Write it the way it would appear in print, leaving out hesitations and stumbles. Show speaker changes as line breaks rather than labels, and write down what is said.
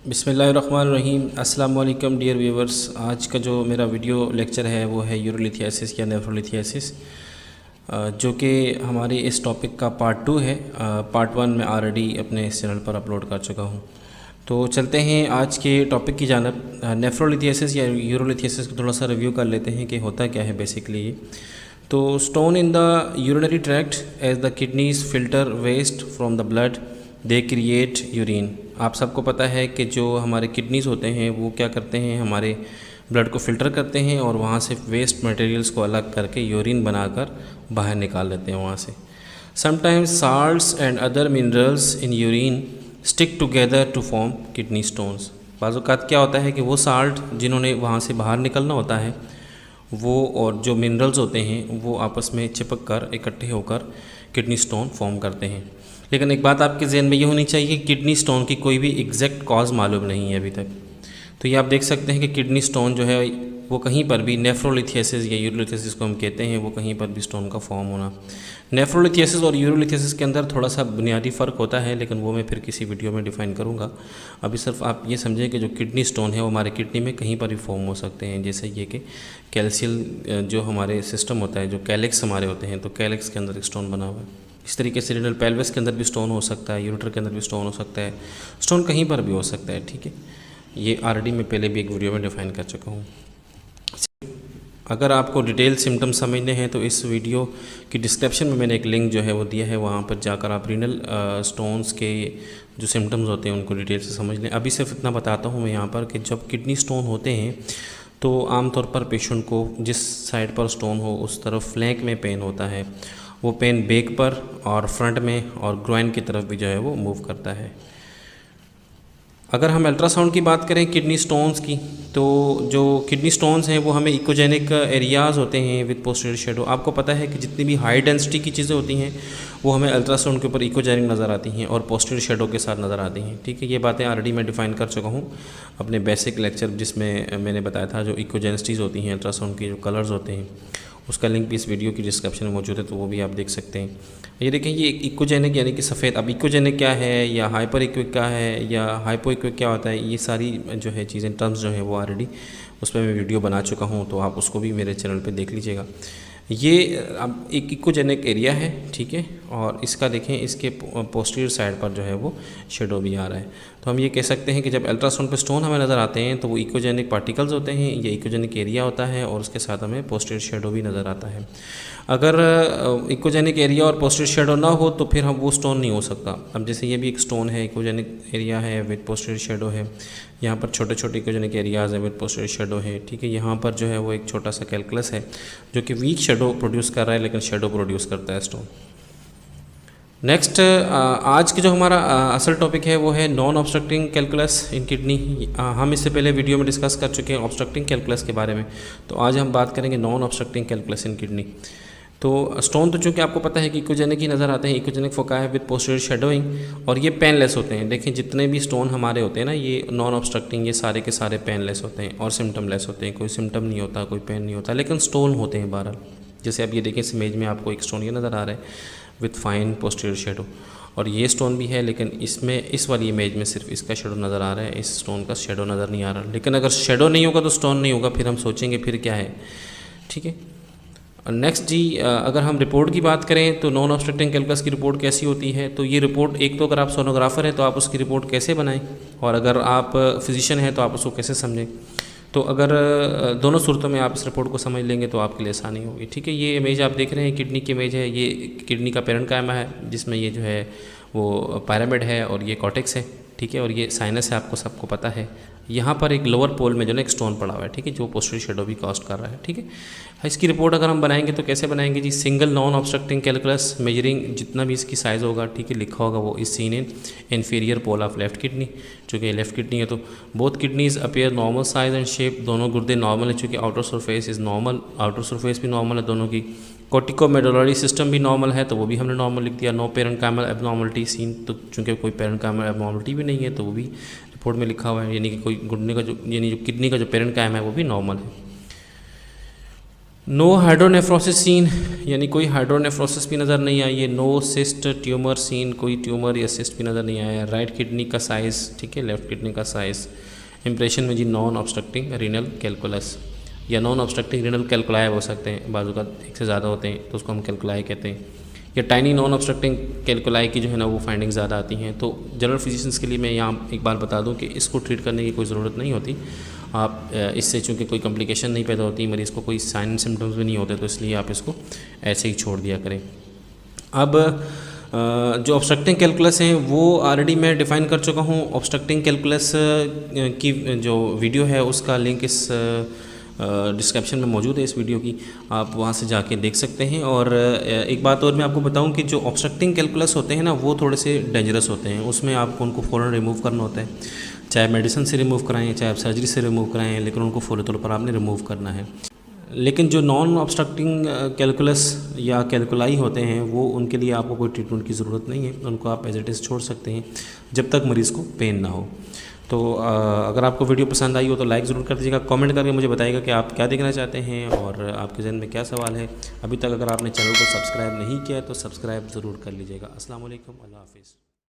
बिस्मिल्लाहिर्रहमानिर्रहीम। अस्सलाम वालेकुम डियर व्यूवर्स। आज का जो मेरा वीडियो लेक्चर है वो है यूरोलिथियासिस या नेफ्रोलिथियासिस, जो कि हमारे इस टॉपिक का पार्ट 2 है। पार्ट 1 मैं ऑलरेडी अपने इस चैनल पर अपलोड कर चुका हूँ। तो चलते हैं आज के टॉपिक की जानब। नेफ्रोलिथियासिस या यूरोलिथियासिस को थोड़ा सा रिव्यू कर लेते हैं कि होता क्या है बेसिकली ये। तो stone in the urinary tract as the kidneys filter waste from the blood they create urine. आप सबको पता है कि जो हमारे किडनीज़ होते हैं वो क्या करते हैं, हमारे ब्लड को फ़िल्टर करते हैं और वहाँ से वेस्ट मटेरियल्स को अलग करके यूरिन बनाकर बाहर निकाल लेते हैं वहाँ से। Sometimes salts and other minerals in urine stick together to form kidney stones. बाज़ औक़ात क्या होता है कि वो साल्ट जिन्होंने वहाँ से बाहर निकलना होता है वो और जो मिनरल्स होते हैं वो आपस में चिपक कर इकट्ठे होकर किडनी स्टोन फॉर्म करते हैं। लेकिन एक बात आपके जहन में ये होनी चाहिए कि किडनी स्टोन की कोई भी एग्जैक्ट कॉज मालूम नहीं है अभी तक। तो ये आप देख सकते हैं कि किडनी स्टोन जो है वो कहीं पर भी नेफ्रोलिथियासिस या यूरोलिथियासिस को हम कहते हैं, वो कहीं पर भी स्टोन का फॉर्म होना। नेफ्रोलिथियासिस और यूरोलिथियासिस के अंदर थोड़ा सा बुनियादी फ़र्क होता है, लेकिन वो मैं फिर किसी वीडियो में डिफ़ाइन करूँगा। अभी सिर्फ आप ये समझें कि जो किडनी स्टोन है वो हमारे किडनी में कहीं पर भी फॉर्म हो सकते हैं। जैसे ये कि कैल्शियल जो हमारे सिस्टम होता है, जो कैलेक्स हमारे होते हैं, तो कैलेक्स के अंदर एक स्टोन बना हुआ है। इस तरीके से रीनल पेल्विस के अंदर भी स्टोन हो सकता है, यूरेटर के अंदर भी स्टोन हो सकता है, स्टोन कहीं पर भी हो सकता है। ठीक है, ये ऑलरेडी मैं पहले भी एक वीडियो में डिफ़ाइन कर चुका हूँ। अगर आपको डिटेल सिम्टम समझने हैं तो इस वीडियो की डिस्क्रिप्शन में मैंने एक लिंक जो है वो दिया है, वहाँ पर जाकर आप रीनल स्टोन्स के जो सिम्टम्स होते हैं उनको डिटेल से समझ लें। अभी सिर्फ इतना बताता हूँ मैं यहाँ पर कि जब किडनी स्टोन होते हैं तो आमतौर पर पेशेंट को जिस साइड पर स्टोन हो उस तरफ फ्लैंक में पेन होता है। वो पेन बैक पर और फ्रंट में और ग्रोइन की तरफ भी जो है वो मूव करता है। अगर हम अल्ट्रासाउंड की बात करें किडनी स्टोन्स की, तो जो किडनी स्टोन्स हैं वो हमें इकोजेनिक एरियाज़ होते हैं विद पोस्टीरियर शैडो। आपको पता है कि जितनी भी हाई डेंसिटी की चीज़ें होती हैं वो हमें अल्ट्रासाउंड के ऊपर इकोजेनिक नज़र आती हैं और पोस्टीरियर शैडो के साथ नज़र आती हैं। ठीक है, ये बातें ऑलरेडी मैं डिफ़ाइन कर चुका हूँ अपने बेसिक लेक्चर, जिसमें मैंने बताया था जो इकोजेनिसिटीज़ होती हैं अल्ट्रासाउंड की, जो कलर्स होते हैं, उसका लिंक भी इस वीडियो की डिस्क्रिप्शन में मौजूद है, तो वो भी आप देख सकते हैं। ये देखें, ये इकोजेनिक यानी कि सफ़ेद। अब इकोजेनिक क्या है या हाइपर इक्विक क्या है या हाइपो इक्विक क्या होता है, ये सारी जो है चीज़ें टर्म्स जो है वो ऑलरेडी उस पर मैं वीडियो बना चुका हूँ, तो आप उसको भी मेरे चैनल पे देख लीजिएगा। ये अब एक इकोजेनिक एरिया है, ठीक है, और इसका देखें इसके पोस्टीरियर साइड पर जो है वो शेडो भी आ रहा है। तो हम ये कह सकते हैं कि जब अल्ट्रासाउंड पे स्टोन हमें नज़र आते हैं तो वो इकोजेनिक पार्टिकल्स होते हैं, ये इकोजेनिक एरिया होता है और उसके साथ हमें पोस्टीरियर शेडो भी नज़र आता है। अगर इकोजेनिक एरिया और पोस्टीरियर शेडो ना हो तो फिर हम वो स्टोन नहीं हो सकता। अब जैसे ये भी एक स्टोन है, इकोजेनिक एरिया है विद पोस्टीरियर शेडो है, यहाँ पर छोटे छोटे इकोजेनिक एरियाज़ है विद पोस्टीरियर शेडो है। ठीक है, यहाँ पर जो है वो एक छोटा सा कैलकुलस है जो कि वीक शेडो प्रोड्यूस कर रहा है, लेकिन शेडो प्रोड्यूस करता है स्टोन। नेक्स्ट आज के जो हमारा असल टॉपिक है वो है नॉन ऑब्स्ट्रक्टिंग कैलकुलस इन किडनी। हम इससे पहले वीडियो में डिस्कस कर चुके हैं ऑब्स्ट्रक्टिंग कैलकुलस के बारे में, तो आज हम बात करेंगे नॉन ऑब्स्ट्रक्टिंग कैलकुलस इन किडनी। तो स्टोन तो चूँकि आपको पता है कि इकोजेनिक ही नज़र आते हैं, इकोजेनिक फोका है विद पोस्टीरियर शेडोइंग, और ये पेनलेस होते हैं। देखिए जितने भी स्टोन हमारे होते हैं ना, ये नॉन ऑब्स्ट्रक्टिंग, ये सारे के सारे पेनलेस होते हैं और सिम्टमलेस होते हैं। कोई सिम्टम नहीं होता, कोई पेन नहीं होता, लेकिन स्टोन होते हैं बहरहाल। जैसे अब ये देखें, इस इमेज में आपको एक स्टोन ये नज़र आ रहा है विद फाइन पोस्टीरियर शेडो, और ये स्टोन भी है, लेकिन इसमें इस वाली इमेज में सिर्फ इसका शेडो नज़र आ रहा है, इस स्टोन का शेडो नज़र नहीं आ रहा। लेकिन अगर शेडो नहीं होगा तो स्टोन नहीं होगा, फिर हम सोचेंगे फिर क्या है। ठीक है, नेक्स्ट जी, अगर हम रिपोर्ट की बात करें तो नॉन ऑब्स्ट्रक्टिंग कैलकुलस की रिपोर्ट कैसी होती है। तो ये रिपोर्ट, एक तो अगर आप सोनोग्राफर हैं तो आप उसकी रिपोर्ट कैसे बनाएं, और अगर आप फिजिशियन हैं तो आप उसको कैसे समझें। तो अगर दोनों सूरतों में आप इस रिपोर्ट को समझ लेंगे तो आपके लिए आसानी होगी। ठीक है, ये इमेज आप देख रहे हैं किडनी की इमेज है, ये किडनी का पेरेन्काइमा है जिसमें ये जो है वो पिरामिड है और ये कॉर्टेक्स है। ठीक है, और ये साइनस है, आपको सबको पता है। यहाँ पर एक लोअर पोल में जो ना एक स्टोन पड़ा हुआ है, ठीक है, जो पोस्टीरियर शेडो भी कॉस्ट कर रहा है। ठीक है, इसकी रिपोर्ट अगर हम बनाएंगे तो कैसे बनाएंगे जी, single non obstructing calculus measuring, जितना भी इसकी साइज़ होगा, ठीक है, लिखा होगा वो is seen in inferior pole of left kidney. चूँकि लेफ्ट किडनी है तो both kidneys appear normal size and shape, दोनों गुर्दे नॉर्मल है, चूँकि outer surface is normal, outer surface भी नॉर्मल है दोनों की। कोर्टिकोमेडुलरी सिस्टम भी नॉर्मल है, तो वो भी हमने नॉर्मल लिख दिया। नो पेरेन्काइमल एबनॉर्मलिटी सीन, तो चूँकि कोई पेरेन्काइमल एबनॉर्मलिटी भी नहीं है तो वो भी रिपोर्ट में लिखा हुआ है, यानी कि कोई गुर्दे का जो, यानी जो किडनी का जो पेरेन्काइमा है वो भी नॉर्मल है। नो हाइड्रोनेफ्रोसिस सीन, यानी कोई हाइड्रोनेफ्रोसिस भी नज़र नहीं आई है। नो सिस्ट ट्यूमर सीन, कोई ट्यूमर या सिस्ट भी नज़र नहीं आया। राइट किडनी का साइज़ ठीक है, लेफ़्ट किडनी का साइज़। इम्प्रेशन में जी नॉन ऑब्स्ट्रक्टिंग रीनल कैलकुलस या नॉन ऑब्स्ट्रक्टिंग रीनल कैलकुलाई हो सकते हैं, बाजू का एक से ज़्यादा होते हैं तो उसको हम कैलकुलाई कहते हैं। या टाइनी नॉन ऑब्स्ट्रक्टिंग कैलकुलाई की जो है ना वो फाइंडिंग ज़्यादा आती हैं। तो जनरल फिजिशियंस के लिए मैं यहाँ एक बार बता दूँ कि इसको ट्रीट करने की कोई ज़रूरत नहीं होती। आप इससे चूँकि कोई कॉम्प्लिकेशन नहीं पैदा होती, मरीज़ को कोई साइन सिम्टम्स भी नहीं होते, तो इसलिए आप इसको ऐसे ही छोड़ दिया करें। अब जो ऑब्स्ट्रक्टिंग कैलकुलस हैं वो ऑलरेडी मैं डिफ़ाइन कर चुका हूँ। ऑब्स्ट्रक्टिंग कैलकुलस की जो वीडियो है उसका लिंक इस डिस्क्रिप्शन में मौजूद है इस वीडियो की, आप वहाँ से जाके देख सकते हैं। और एक बात और मैं आपको बताऊं कि जो ऑब्स्ट्रक्टिंग कैलकुलस होते हैं ना वो थोड़े से डेंजरस होते हैं। उसमें आपको उनको फ़ौरन रिमूव करना होता है, चाहे मेडिसिन से रिमूव कराएं चाहे आप सर्जरी से रिमूव कराएं, लेकिन उनको फ़ौरी तौर पर आपने रिमूव करना है। लेकिन जो नॉन ऑब्स्ट्रक्टिंग कैलकुलस या कैलकुलाई होते हैं वो उनके लिए आपको कोई ट्रीटमेंट की ज़रूरत नहीं है, उनको आप एज इट इज़ छोड़ सकते हैं जब तक मरीज़ को पेन ना हो। तो अगर आपको वीडियो पसंद आई हो तो लाइक ज़रूर कर दीजिएगा, कमेंट करके मुझे बताइएगा कि आप क्या देखना चाहते हैं और आपके जहन में क्या सवाल है। अभी तक अगर आपने चैनल को सब्सक्राइब नहीं किया है तो सब्सक्राइब ज़रूर कर लीजिएगा। अस्सलाम वालेकुम, अल्लाह हाफ़िज़।